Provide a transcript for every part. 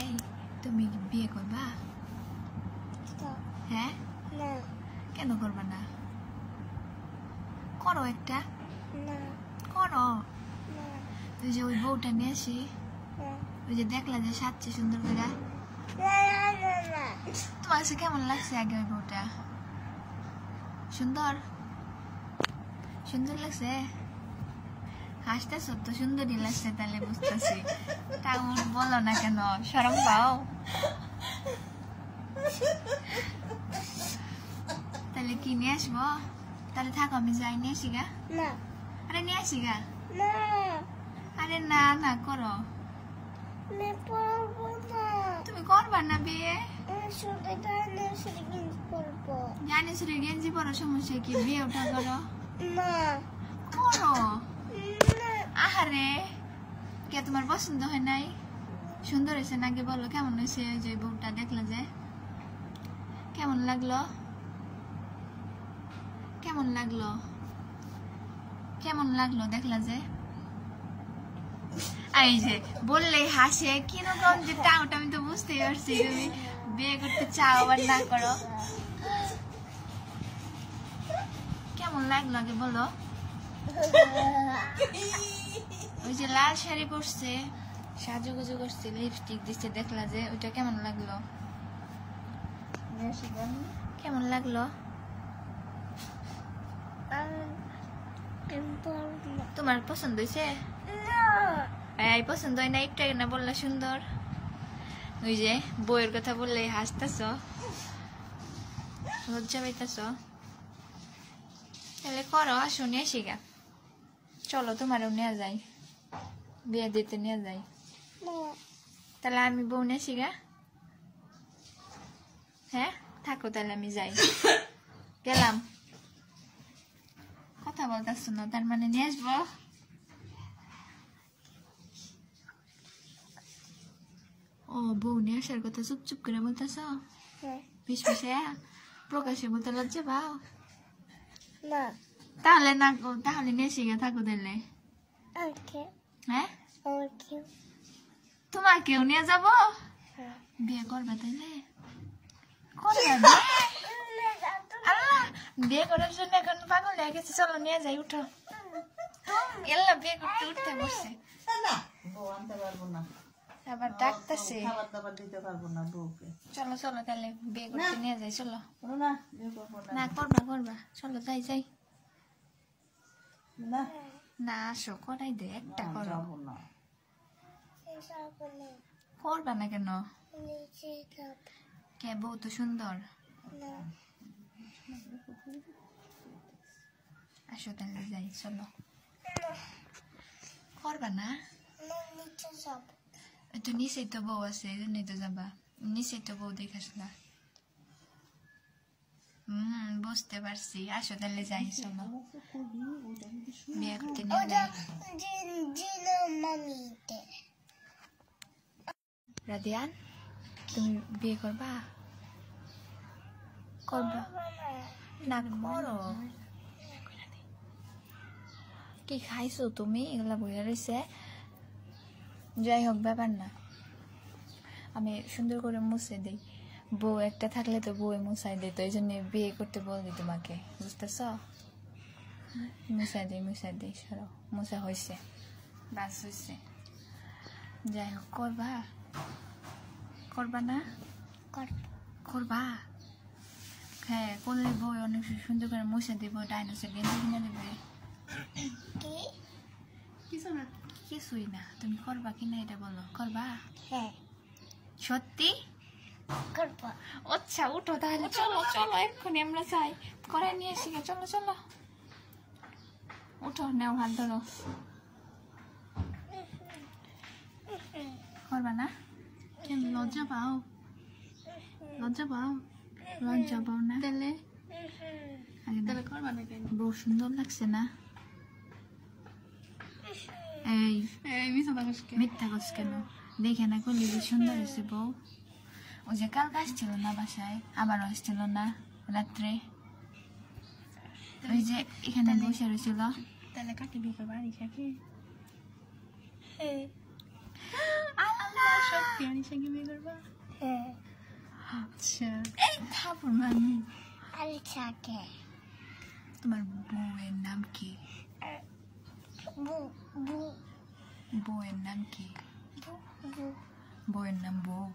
এই তুমি বিয়ে করবা? হ্যাঁ, কেন করবা না? করো একটা, করো। তুই যে ওই বউটা নিয়ে আসি, ওই যে দেখলা যে সাজছে সুন্দর করে, তোমার কাছে কেমন লাগছে আগে ওই বউটা? সুন্দর সুন্দর লাগছে? হাসতেছ তো, সুন্দরই লাগছে তাহলে বুঝতেছি। তাও বলো না কেন, শরম পাও? তাহলে কি নিয়ে আসবো? তাহলে থাকো, আমি যাই, নিয়ে আসি গা। আরে নিয়ে আসি গা। আরে না না, করো। তুমি করবা না বিয়ে? জানি শুধু গেঞ্জি পরো, সমস্যা কি? বিয়ে ওঠা করো, করো। আহারে, কে তোমার পছন্দ হয় নাই? সুন্দর হয়েছে নাকি বলো, কেমন হয়েছে? ওই যে বউটা দেখলা যে, কেমন লাগলো? কেমন লাগলো? কেমন লাগলো দেখলা যে? এই যে বললেই হাসে, কিরকম যে টাউটা আমি তো বুঝতেই পারছি। তুমি বিয়ে করতে চাও আবার না করো। কেমন লাগলো আগে বলো? ওই যে লাল শাড়ি পরছে, সাজুগুজু করছে, লিপস্টিক দিচ্ছে, দেখলা যে, ওইটা কেমন লাগলো? কেমন লাগলো? তোমার পছন্দ হয়েছে? এই পছন্দ হয় না একটা না, বললা সুন্দর। ওই যে বইয়ের কথা বললে হাসতেছ, লজ্জা পাইতেছ। তাহলে করো, আসো, নিয়ে আসি গা। চলো তোমারও নিয়ে যাই, বিয়ে দিতে নিয়ে যাই। তাহলে আমি বউ নিয়ে আসি গা। হ্যাঁ থাকো, তাহলে আমি যাই, গেলাম। কথা বলতেছ না, তার মানে নিয়ে আসবো? ও, বউ নিয়ে আসার কথা চুপ চুপ করে বলতেছ? পিস পিসে প্রকাশে বলতে লজ্জা পাও? তাহলে না, তাহলে নিয়ে এসে গে, থাকো তাহলে। হ্যাঁ, তোমাকেও নিয়ে যাবো। বিয়ে করবে তাইলে? করবে? আল্লাহ, বিয়ে করার জন্য এখন পাগল হয়ে গেছে। চলো নিয়ে যাই, উঠো। এল্লা বিয়ে করতে উঠতে বসছে, আবার ডাকতেছে। চলো চলো তাহলে বিয়ে করতে নিয়ে যাই, চলো। না করবা, করবা, চলো যাই যাই। না আসো, করাই দে, একটা করো। করবা না কেন? কে, বউ তো সুন্দর। আসো তাহলে যাই, চলো। করবা না? তো নিচেই তো বউ আছে, এই জন্যই তো যাবা। নিচেই তো বউ দেখাস না। বুঝতে পারছি, আসো তাহলে যাই, চলো। বিয়ে করতে নিয়ে যাই। রাদিয়ান, তুমি বিয়ে করবা? করবা না? করো। কি খাইছো তুমি? এগুলা বইয়া রয়েছে। যাই হোক, ব্যাপার না, আমি সুন্দর করে মুছে দিই। বউ একটা থাকলে তো বউ মুছাই দিত, এই জন্য বিয়ে করতে বলবি তোমাকে, বুঝতেছ? মুছাই দিই, সরো। মুছা হয়েছে, বাস হয়েছে। যাই হোক, করবা? করবা না? করবা? হ্যাঁ, করলে বউ অনেক সুন্দর করে মুছে দিব, ডাইনোসর গেঞ্জি কিনে দেবে। কিছুই না, তুমি করবা কিনা এটা বলো। করবা? হ্যাঁ। সত্যি করবা? আচ্ছা, উঠো তাহলে, চলো চলো, এক্ষুনি আমরা যাই, করে নিয়ে আসি। চলো চলো, উঠো, নাও হাত ধরো। করবা না? কেন লজ্জা পাও? লজ্জা পাও? লজ্জা পাও না? তাহলে করবা না কেন? বউ সুন্দর লাগছে না? এই মিথ্যা কস কেন? দেখে না করলি যে সুন্দর হয়েছে বউ। ও যে কালকে আসছিল না বাসায়, আবার আসছিল না রাত্রে, ওই যে এখানে বসে রয়েছিল। তাহলে কাকে বিয়ে করবা? আল্লাহ, কি আনিশাকে বিয়ে করবা? আচ্ছা এই থাপড় মারমু। আলিশাকে। তোমার বউয়ের নাম কি? বউয়ের নাম কি? বউয়ের নাম বউ।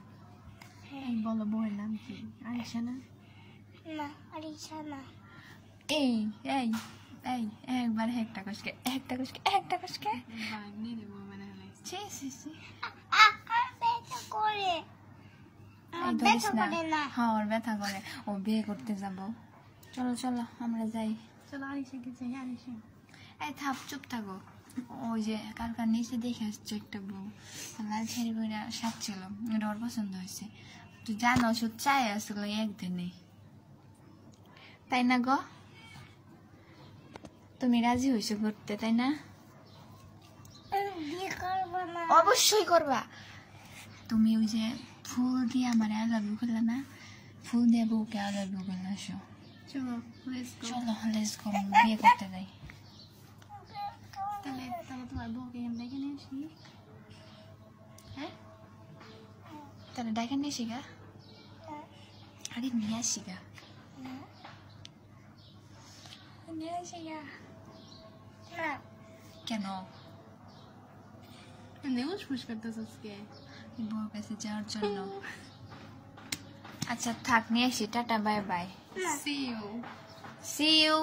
এই বলো বউয়ের নাম কি? আনিশা না? না আলিশা না। এই এই এই একবার একটা কষকে একটা কষকে একটা কষকে বাগনি রে বউ মানে হলে ছি ছি ছি। ব্যথা করে। এই ধরিস না। হ্যাঁ ওর ব্যথা করে। ও বিয়ে করতে যাব। চলো চলো আমরা যাই। চলো আনিশাকে যাই। আনিশা এই থাপ চুপ থাকো। ওই যে কালকার নিচে দেখে আসছে একটা বউ লাল শাড়ি পরে সাজছিল, এটা ওর পছন্দ হয়েছে। তুই জানো শুধু চাই আসলো একদিনে, তাই না গো? তুমি রাজি হয়েছো করতে, তাই না? বিয়ে করবো না। অবশ্যই করবা। তুমি ওই যে ফুল দিয়ে আমার আই লাভ ইউ করলে না, ফুল দিয়ে বউকে আই লাভ ইউ করলে আসো। চলো লেটস গো। চলো লেটস গো, বিয়ে করতে যাই। তাহলে তোমার বউকে এখানে ডেকে নিয়ে আসি। হ্যাঁ তাহলে ডাকে নিয়ে শিখা। আরে নিয়ে আসি গা, নিয়ে আসি গা। কেন নেউস ফুস করতেছ আজকে বউর কাছে যাওয়ার জন্য? আচ্ছা থাক, নিয়ে আসি। টাটা bye bye, see you. See you.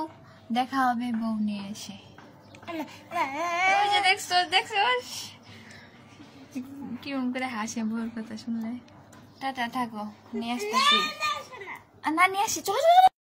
দেখা হবে বউ নিয়ে এসে। ওই যে দেখছো দেখছো কেমন করে হাসে বউর কথা শুনলে। টাটা থাকো, নিয়ে আসতেছি। না নিয়ে আসি, চলো চলো।